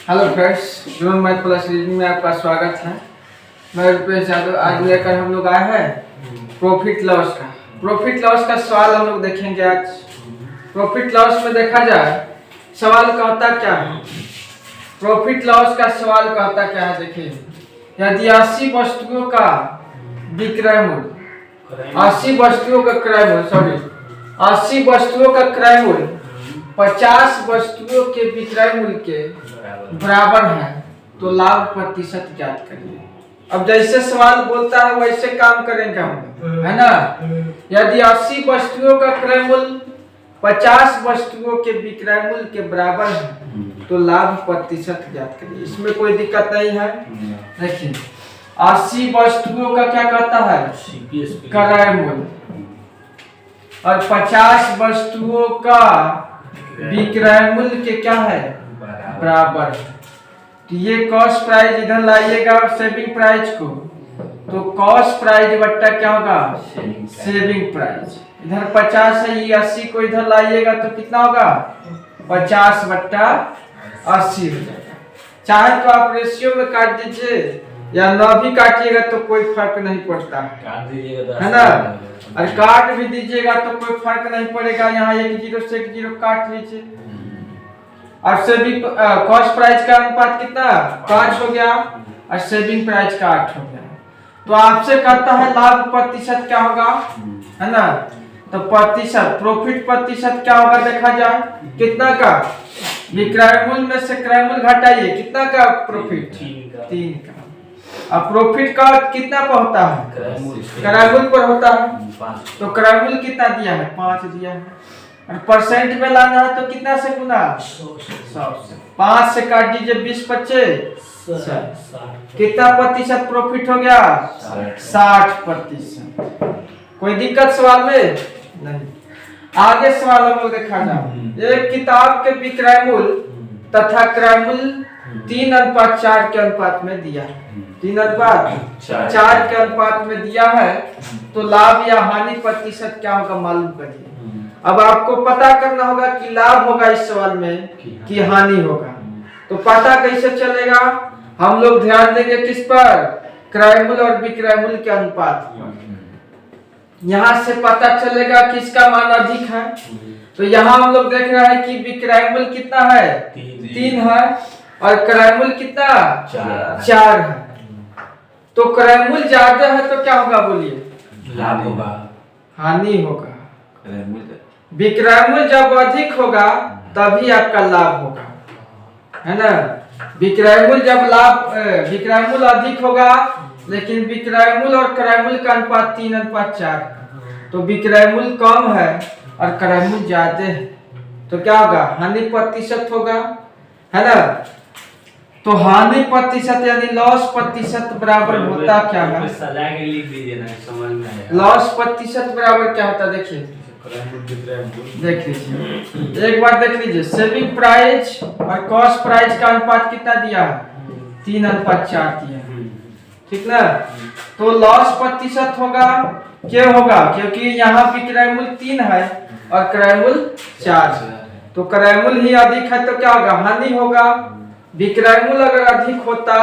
Hello friends, drone math plus reading में आपका स्वागत है। मैं रुपेश यादव। आज लेकर हम लोग आए हैं प्रॉफिट लॉस का सवाल हम लोग देखेंगे। आज प्रॉफिट लॉस में देखा जाए सवाल कहता क्या है। प्रॉफिट लॉस का सवाल कहता क्या है, देखिए। यदि 80 वस्तुओं का विक्रय मूल्य 80 वस्तुओं का क्रय मूल्य 80 वस्तुओं का क्रय मूल्य 50 वस्तुओं के विक्रय मूल्य के बराबर है तो लाभ प्रतिशत ज्ञात करिए। अब जैसे सवाल बोलता है वैसे काम करेंगे हम, है ना। यदि 80 वस्तुओं का क्रय मूल्य 50 वस्तुओं के विक्रय मूल्य के बराबर है तो लाभ प्रतिशत ज्ञात करिए। इसमें कोई दिक्कत नहीं है। देखिए 80 वस्तुओं का क्या कहता है, क्रय मूल्य, और 50 वस्तुओं का विक्रय मूल्य के क्या है, बराबर। तो ये कॉस्ट प्राइस इधर लाइएगा सेविंग प्राइस को, तो कॉस्ट प्राइस बट्टा क्या होगा, सेविंग प्राइस। इधर 50 है, ये 80 को इधर लाइएगा तो कितना होगा, 50 बट्टा 80 हो जाएगा। चाहे तो आप रेशियो में काट दीजिए या न भी काटिएगा तो कोई फर्क नहीं पड़ता है ना। और काट भी दीजिएगा तो कोई फर्क नहीं पड़ेगा। यहाँ 1 0 से 1 0 काट लीजिए। और सेविंग कॉस्ट प्राइस का अनुपात कितना 5 हो गया और सेविंग प्राइस का 8 हो गया। तो आपसे कहता है लाभ प्रतिशत क्या होगा, है ना। तो प्रतिशत प्रॉफिट प्रतिशत क्या होगा देखा जाए, कितना का विक्रय मूल्य में से क्रय मूल्य घटाइए, कितना का प्रॉफिट 3 का। अब प्रॉफिट का कितना पर होता है, क्रय मूल्य पर होता है। तो क्रय मूल्य कितना दिया है, 5 दिया है। और परसेंट में लाना है तो कितना से गुना 100 से। 5 से काट दीजिए 20 25 कितना प्रतिशत प्रॉफिट हो गया, 60%। कोई दिक्कत सवाल में नहीं। आगे सवाल हम लोग देखा जाए। एक किताब के विक्रय मूल्य तथा क्रय मूल्य 3:4 के अनुपात में दिया है। 3:4 के अनुपात में दिया है तो लाभ या हानि प्रतिशत क्या होगा मालूम करिए। अब आपको पता करना होगा कि लाभ होगा इस सवाल में कि हानि होगा। तो पता कैसे चलेगा, हम लोग ध्यान देंगे किस पर, क्रय मूल्य और विक्रय मूल्य के अनुपात पर। यहाँ से पता चलेगा किसका मान अधिक है। तो यहाँ हम लोग देख रहे हैं कि विक्रय मूल्य कितना है, 3 है, और क्रय मूल्य कितना 4 है। तो क्रय मूल्य ज्यादा है तो क्या होगा बोलिए, लाभ होगा, हानि होगा। विक्रय मूल्य जब अधिक होगा तभी आपका लाभ होगा, है ना। विक्रय मूल्य जब विक्रय मूल्य अधिक होगा लेकिन विक्रय मूल्य और क्रय मूल्य का अनुपात 3:4, तो विक्रय मूल्य कम है और क्रय मूल्य ज्यादा है तो क्या होगा, हानि प्रतिशत होगा, है ना। तो हानि प्रतिशत यानी लॉस प्रतिशत बराबर होता क्या है, लॉस प्रतिशत बराबर क्या होता है देखिए। देख लीजिए एक बार, देख लीजिए सेविंग प्राइस और कॉस्ट प्राइस का अनुपात कितना दिया है, 3:4 दिया है, ठीक ना। तो लॉस प्रतिशत होगा, क्या होगा, क्योंकि यहाँ विक्रय मूल्य 3 है और क्रय मूल्य 4 है। तो क्रय मूल्य ही अधिक है तो क्या होगा, हानि होगा। विक्रय मूल्य अगर अधिक होता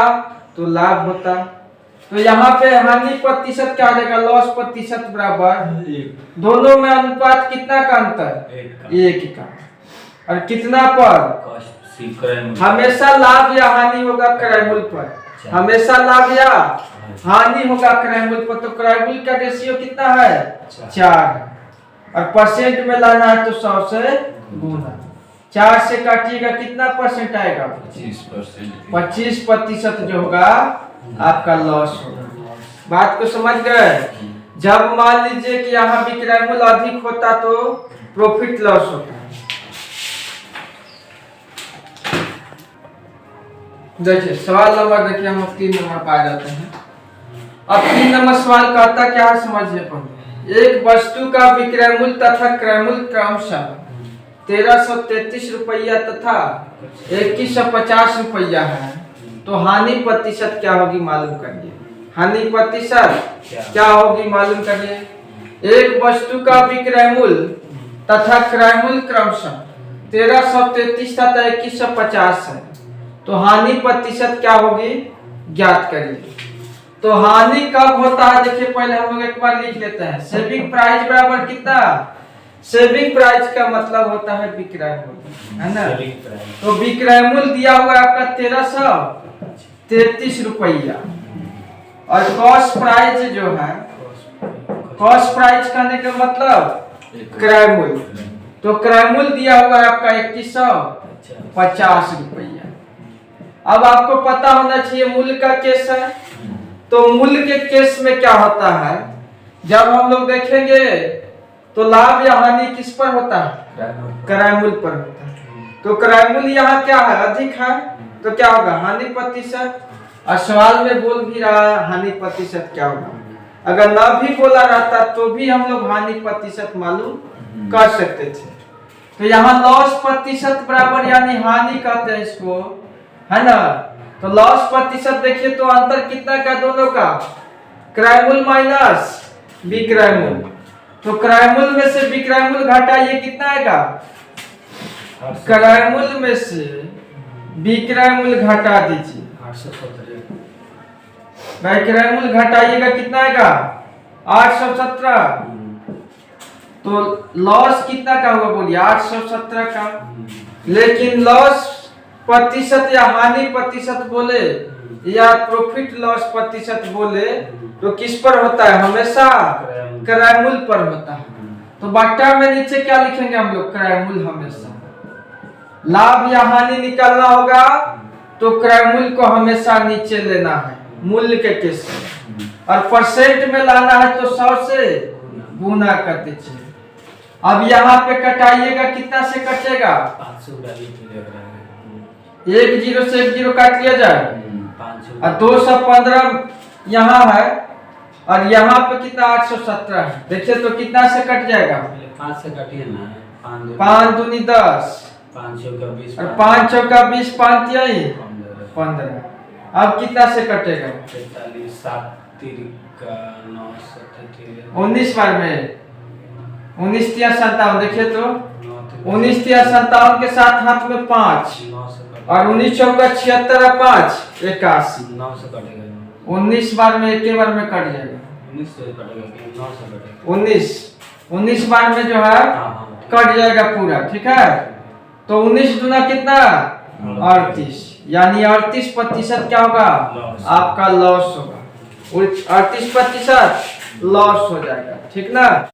तो लाभ होता। तो यहाँ पे हानि प्रतिशत क्या आ जाएगा, लॉस प्रतिशत बराबर, दोनों में अनुपात कितना का अंतर, 1 का। और कितना पर, हमेशा लाभ या हानि होगा क्रय मूल्य पर, हमेशा लाभ या हानि होगा क्रय मूल्य पर। तो क्रय मूल्य का रेशियो कितना है, 4। और परसेंट में लाना है तो 100 से गुना। 4 से काटिएगा कितना परसेंट आएगा, 25% जो होगा आपका लॉस होगा। बात को समझ गए। जब मान लीजिए कि यहाँ विक्रय मूल्य अधिक होता तो प्रॉफिट लॉस होता है। देखिए सवाल नंबर, देखिए हम 3 नंबर पर आ जाते हैं। अब 3 नंबर सवाल कहता क्या है समझिए पहले। एक वस्तु का विक्रय मूल्य तथा क्रय मूल्य क्रमशः 1333 रुपया तथा 2150 रुपया है तो हानि प्रतिशत क्या होगी मालूम करिए। हानि प्रतिशत क्या होगी मालूम करिए। एक वस्तु का विक्रय मूल्य तथा क्रय मूल्य क्रमशः 1333 तथा 2150 है तो हानि प्रतिशत क्या होगी ज्ञात करिए। तो हानि कब होता है देखिए, पहले हम लोग एक बार लिख लेते हैं। सेविंग प्राइस बराबर कितना, सेविंग प्राइस का मतलब होता है विक्रय मूल्य, है ना। तो विक्रय मूल्य दिया हुआ है आपका 1333 रुपया, और कॉस्ट प्राइस जो है, कॉस्ट प्राइस कहने का मतलब क्रय मूल्य, तो क्रय मूल्य दिया हुआ है आपका 2150 रुपया। अब आपको पता होना चाहिए मूल्य का केस है, तो मूल्य के केस में क्या होता है, जब हम लोग देखेंगे तो लाभ या हानि किस पर होता है, क्रय मूल्य पर होता है। तो क्रय मूल्य यहाँ क्या है, अधिक है, तो क्या होगा हानि प्रतिशत। और सवाल में बोल भी रहा है हानि प्रतिशत क्या होगा, अगर ना भी बोला रहता तो भी हम लोग हानि प्रतिशत मालूम कर सकते थे। तो यहाँ लॉस प्रतिशत बराबर यानी हानि कहते हैं इसको, है ना। तो लॉस प्रतिशत देखिए तो अंतर कितना का दोनों का, क्रय मूल्य माइनस विक्रय मूल्य। तो क्रय मूल्य में से विक्रय मूल्य घटाइए कितना आएगा, क्रय मूल्य में से विक्रय मूल्य घटा दीजिए, विक्रय मूल्य घटाइएगा कितना आएगा 817। तो लॉस कितना का होगा बोलिए 817 का। लेकिन लॉस प्रतिशत या हानि प्रतिशत बोले या प्रॉफिट लॉस प्रतिशत बोले तो किस पर होता है, हमेशा क्रय मूल्य पर होता है। तो बट्टा में नीचे क्या लिखेंगे हम लोग, क्रय मूल्य हमेशा। लाभ या हानि निकालना होगा तो क्रय मूल्य को हमेशा नीचे लेना है मूल्य के केस में, और परसेंट में लाना है तो 100 से गुना कर दीजिए। अब यहाँ पे कटाइएगा कितना से कटेगा, 1 0 से 1 0 काट लिया जाए, और 215 यहाँ है, और यहाँ पे कितना 817 है। देखिए तो कितना से कट जाएगा, 5 से कटिए ना, 5 दूनी 10, 5 का 20, और 5 चौका 20, 5 यही 15। अब कितना से कटेगा, 43 7 3 का 9 7 19 बार में 19 3 57। देखिए तो 19 3 57 के साथ हाथ में 5, और 19 चौका 76 और 5 81, 9 से कटेगा, 19 बार में एक बार में कट जाएगा, 19 से कटेगा, 9 से कटेगा, 19 बार में जो है कट जाएगा पूरा, ठीक है। तो 19 दूना कितना 38, यानी 38% क्या होगा आपका लॉस होगा, 38% लॉस हो जाएगा, ठीक ना।